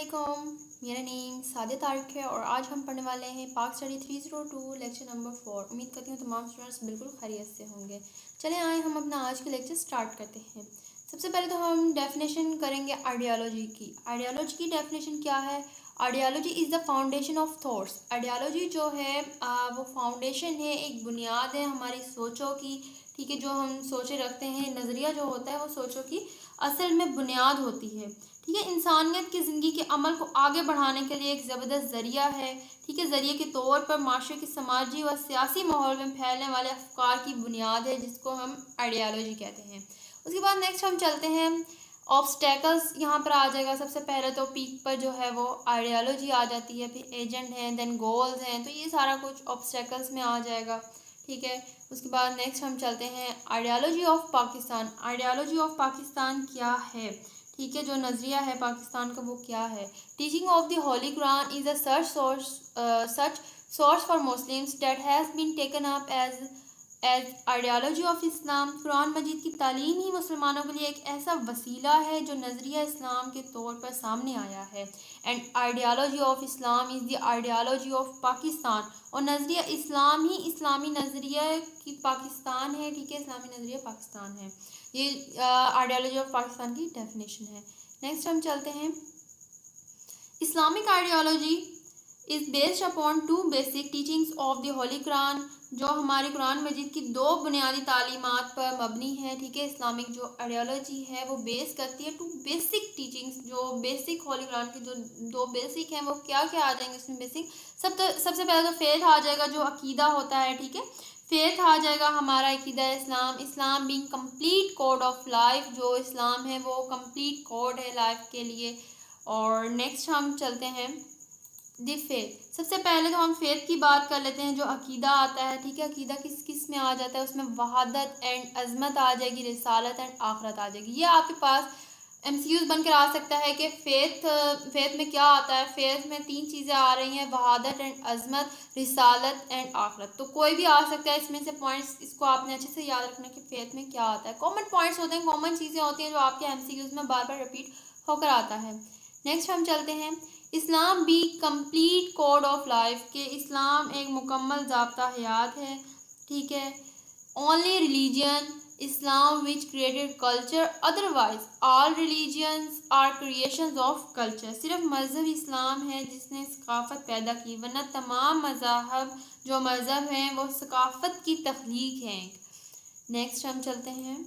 अस्सलामुअलैकुम, मेरा नेम सादिया तारिक है और आज हम पढ़ने वाले हैं पाक स्टडी 302 लेक्चर नंबर 4। उम्मीद करती हूँ तमाम स्टूडेंट्स बिल्कुल खैरियत से होंगे। चलें आए हम अपना आज का लेक्चर स्टार्ट करते हैं। सबसे पहले तो हम डेफिनेशन करेंगे आइडियालॉजी की। आइडियालॉजी की डेफिनेशन क्या है? Ideology is the foundation of thoughts. Ideology जो है वो फाउंडेशन है, एक बुनियाद है हमारी सोचों की। ठीक है, जो हम सोचे रखते हैं, नज़रिया जो होता है वो सोचों की असल में बुनियाद होती है। ठीक है, इंसानियत की ज़िंदगी के अमल को आगे बढ़ाने के लिए एक ज़बरदस्त ज़रिया है। ठीक है, ज़रिए के तौर पर माशरे के समाजी व सियासी माहौल में फैलने वाले अफकार की बुनियाद है, जिसको हम आइडियालॉजी कहते हैं। उसके बाद नेक्स्ट हम चलते हैं ऑब्स्टेकल्स। यहाँ पर आ जाएगा सबसे पहले तो पीक पर जो है वो आइडियालॉजी आ जाती है, फिर एजेंट हैं, देन गोल्स हैं, तो ये सारा कुछ ऑब्स्टेकल्स में आ जाएगा। ठीक है, उसके बाद नेक्स्ट हम चलते हैं ideology of Pakistan. Ideology of Pakistan क्या है? ठीक है, जो नज़रिया है पाकिस्तान का वो क्या है? Teaching of the holy Quran is a such source for Muslims that has been taken up as ideology of Islam. कुरान मजीद की तालीम ही मुसलमानों के लिए एक ऐसा वसीला है जो नज़रिया इस्लाम के तौर पर सामने आया है। And ideology of Islam is the ideology of Pakistan. और नज़रिया इस्लाम ही इस्लामी नज़रिया की पाकिस्तान है। ठीक है, इस्लामी नज़रिया पाकिस्तान है। ये आइडियालॉजी ऑफ पाकिस्तान की डेफिनेशन है। नेक्स्ट हम चलते हैं, Islamic ideology is based upon two basic teachings of the holy Quran. जो हमारे कुरान मजीद की दो बुनियादी तालीमात पर मबनी है। ठीक है, इस्लामिक जो आइडियालॉजी है वो बेस करती है टू बेसिक टीचिंग्स। जो बेसिक होली कुरान के जो दो बेसिक हैं वो क्या क्या आ जाएंगे इसमें? बेसिक सबसे पहले तो फेथ आ जाएगा, जो अकीदा होता है। ठीक है, फेथ आ जाएगा हमारा अकीदा इस्लाम। Islam being complete code of life. जो इस्लाम है वो कंप्लीट कोड है लाइफ के लिए। और नेक्स्ट हम चलते हैं द फेथ। सबसे पहले तो हम फेथ की बात कर लेते हैं, जो अकीदा आता है। ठीक है, अकीदा किस किस में आ जाता है? उसमें वहादत एंड अजमत आ जाएगी, रिसालत एंड आखरत आ जाएगी। ये आपके पास MCQs बनकर आ सकता है कि फेथ में क्या आता है। फेथ में तीन चीज़ें आ रही हैं, वहादत एंड अजमत, रिसालत एंड आखरत। तो कोई भी आ सकता है इसमें से पॉइंट्स। इसको आपने अच्छे से याद रखना कि फेथ में क्या आता है। कॉमन पॉइंट्स होते हैं, कॉमन चीज़ें होती हैं जो आपके MCQs में बार बार रिपीट होकर आता है। नेक्स्ट हम चलते हैं, Islam be complete code of life. के इस्लाम एक मुकम्मल ज़ाब्ता हयात है। ठीक है, only religion Islam which created culture, otherwise all religions are creations of culture. सिर्फ मज़हब इस्लाम है जिसने सकाफ़त पैदा की, वरना तमाम मज़ाहब जो मज़हब हैं वो सकाफ़त की तख्लीक हैं। नेक्स्ट हम चलते हैं,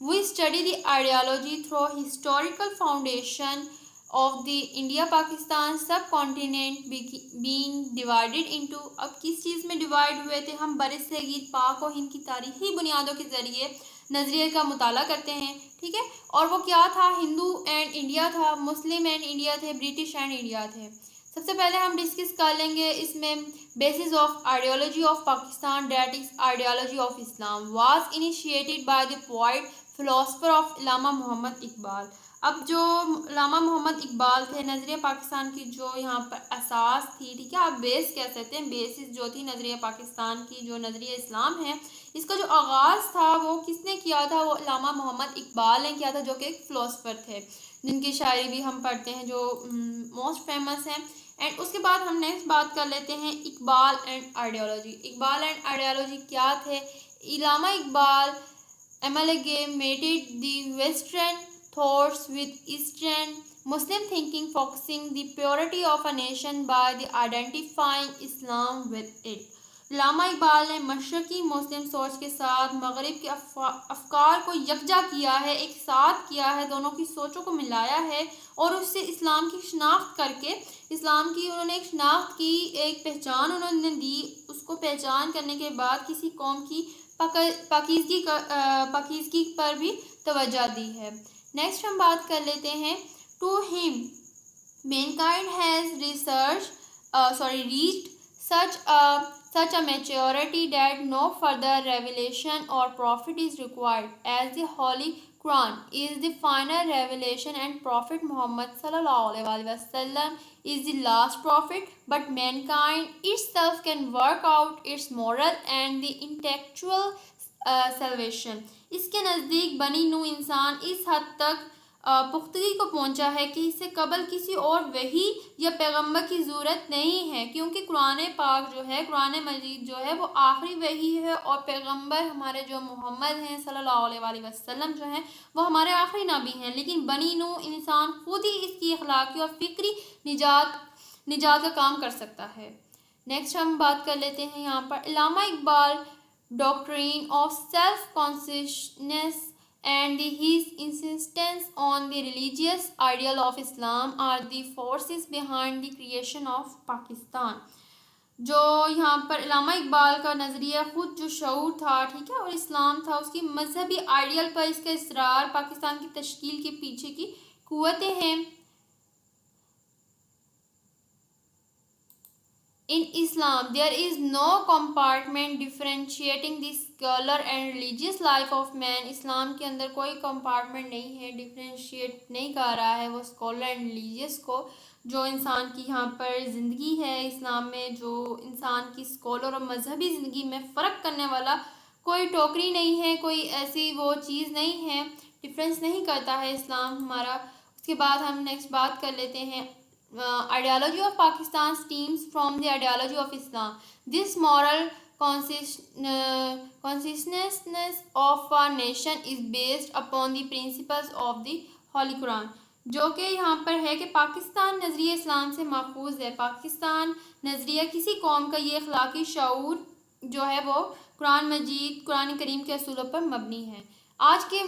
we study the ideology through historical foundation of the India Pakistan subcontinent being divided into. अब किस चीज़ में डिवाइड हुए थे हम? बरसगीर पाक और हिंद की तारीखी बुनियादों के ज़रिए नज़रिए का मुताला करते हैं। ठीक है, और वो क्या था? हिंदू एंड इंडिया था, मुस्लिम एंड इंडिया थे, ब्रिटिश एंड इंडिया थे। सबसे पहले हम डिस्कस कर लेंगे इसमें basis of ideology of Pakistan, that is ideology of Islam was initiated by the poet philosopher of Allama Mohammad Iqbal. अब जो इलामा मोहम्मद इकबाल थे, नज़रिया पाकिस्तान की जो यहाँ पर असास थी। ठीक है, आप बेस कह सकते हैं, बेसिस जो थी नज़रिया पाकिस्तान की, जो नज़रिया इस्लाम है, इसका जो आगाज़ था वो किसने किया था? वो इलामा मोहम्मद इकबाल ने किया था, जो कि एक फ़िलोसफर थे, जिनकी शायरी भी हम पढ़ते हैं, जो मोस्ट फेमस हैं। एंड उसके बाद हम नेक्स्ट बात कर लेते हैं Iqbal and ideology. Iqbal and ideology क्या थे? इलामा Iqbal amalgamated the Western thoughts with Eastern Muslim thinking, focusing the purity of a nation by the identifying Islam with it. इलामा इकबाल ने मशरकी मुस्लिम सोच के साथ मगरिब के अफकार को यकजा किया है, एक साथ किया है, दोनों की सोचों को मिलाया है और उससे इस्लाम की शनाख्त करके इस्लाम की उन्होंने एक शनाख्त की, एक पहचान उन्होंने दी। उसको पहचान करने के बाद किसी कौम की पाकीज़गी पर भी तवज्जो दी है। नेक्स्ट हम बात कर लेते हैं, to him mankind has reached such a maturity that no further revelation or prophet is required, as the Holy Quran is the final revelation and Prophet Muhammad sallallahu alaihi wasallam is the last prophet, but mankind itself can work out its moral and the intellectual salvation. इसके नज़दीक बनी नू इंसान इस हद तक پختگی کو پہنچا ہے کہ اس سے قبل کسی اور وحی یا پیغمبر کی ضرورت نہیں ہے، کیونکہ قرآن پاک جو ہے، قرآن مجید جو ہے وہ آخری وحی ہے، اور پیغمبر ہمارے جو محمد ہیں صلی اللہ علیہ وآلہ وسلم جو ہیں وہ ہمارے آخری نبی ہیں، لیکن بنی نوح انسان خود ہی اس کی اخلاقی اور فکری نجات کا کام کر سکتا ہے۔ نیکسٹ ہم بات کر لیتے ہیں یہاں پر علامہ Iqbal doctrine of self consciousness and his insistence on the religious ideal of Islam are the forces behind the creation of Pakistan۔ جو یہاں پر علامہ اقبال کا نظریہ خود جو شعور تھا، ٹھیک ہے، اور اسلام تھا، اس کی مذہبی آئیڈیل پر اس کا اصرار پاکستان کی تشکیل کے پیچھے کی قوتیں ہیں۔ In Islam, there is no compartment differentiating the secular and religious life of man۔ اسلام کے اندر کوئی کمپارٹمنٹ نہیں ہے، ڈفرینشیٹ نہیں کر رہا ہے وہ سیکولر اینڈ ریلیجیس کو۔ جو انسان کی یہاں پر زندگی ہے اسلام میں، جو انسان کی سیکولر اور مذہبی زندگی میں فرق کرنے والا کوئی ٹوکری نہیں ہے، کوئی ایسی وہ چیز نہیں ہے، ڈفرینس نہیں کرتا ہے اسلام ہمارا۔ اس کے بعد ہم نیکسٹ بات کر لیتے ہیں ideology of Pakistan stems from the ideology of Islam۔ This moral consciousness of a nation is based upon the principles of the Holy Quran۔ جو کہ یہاں پر ہے کہ پاکستان نظریہ اسلام سے ماخوذ ہے۔ پاکستان نظریہ کسی قوم کا یہ اخلاقی شعور جو ہے وہ قرآن مجید، قرآن کریم کے اصولوں پر مبنی ہے۔ آج کے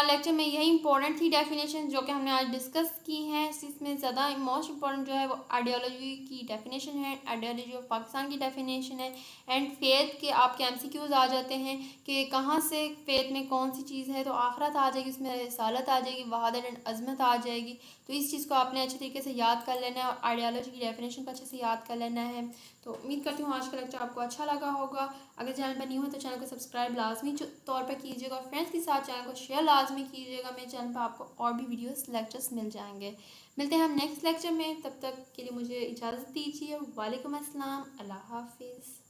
لیکچر میں یہی امپورٹنٹ تھی ڈیفینیشن جو کہ ہم نے آج ڈسکس کی ہیں۔ اس میں زیادہ موسٹ امپورٹنٹ جو ہے وہ آئیڈیالوجی کی ڈیفینیشن ہے، آئیڈیالوجی آف پاکستان کی ڈیفینیشن ہے، اینڈ فیتھ کے آپ کے MCQs آ جاتے ہیں کہ کہاں سے فیتھ میں کون سی چیز ہے، تو آخرت آ جائے گی، اس میں رسالت آ جائے گی، وحدت اینڈ عظمت آ جائے گی۔ تو اس چیز کو آپ نے اچھے طریقے سے یاد کر لینا ہے، اور آئیڈیالوجی کی ڈیفینیشن کو اچھے سے یاد کر لینا ہے۔ تو امید کرتی ہوں آج کا لیکچر آپ کو اچھا لگا ہوگا۔ اگر چینل پر نیو ہے تو چینل کو سبسکرائب لازمی طور پر کیجیے گا، فرینڈس کے ساتھ چینل کو شیئر لازمی کیجیے گا۔ میرے چینل پر آپ کو اور بھی ویڈیوز لیکچرز مل جائیں گے۔ ملتے ہیں ہم نیکسٹ لیکچر میں، تب تک کے لیے مجھے اجازت دیجیے۔ وعلیکم السلام، اللہ حافظ۔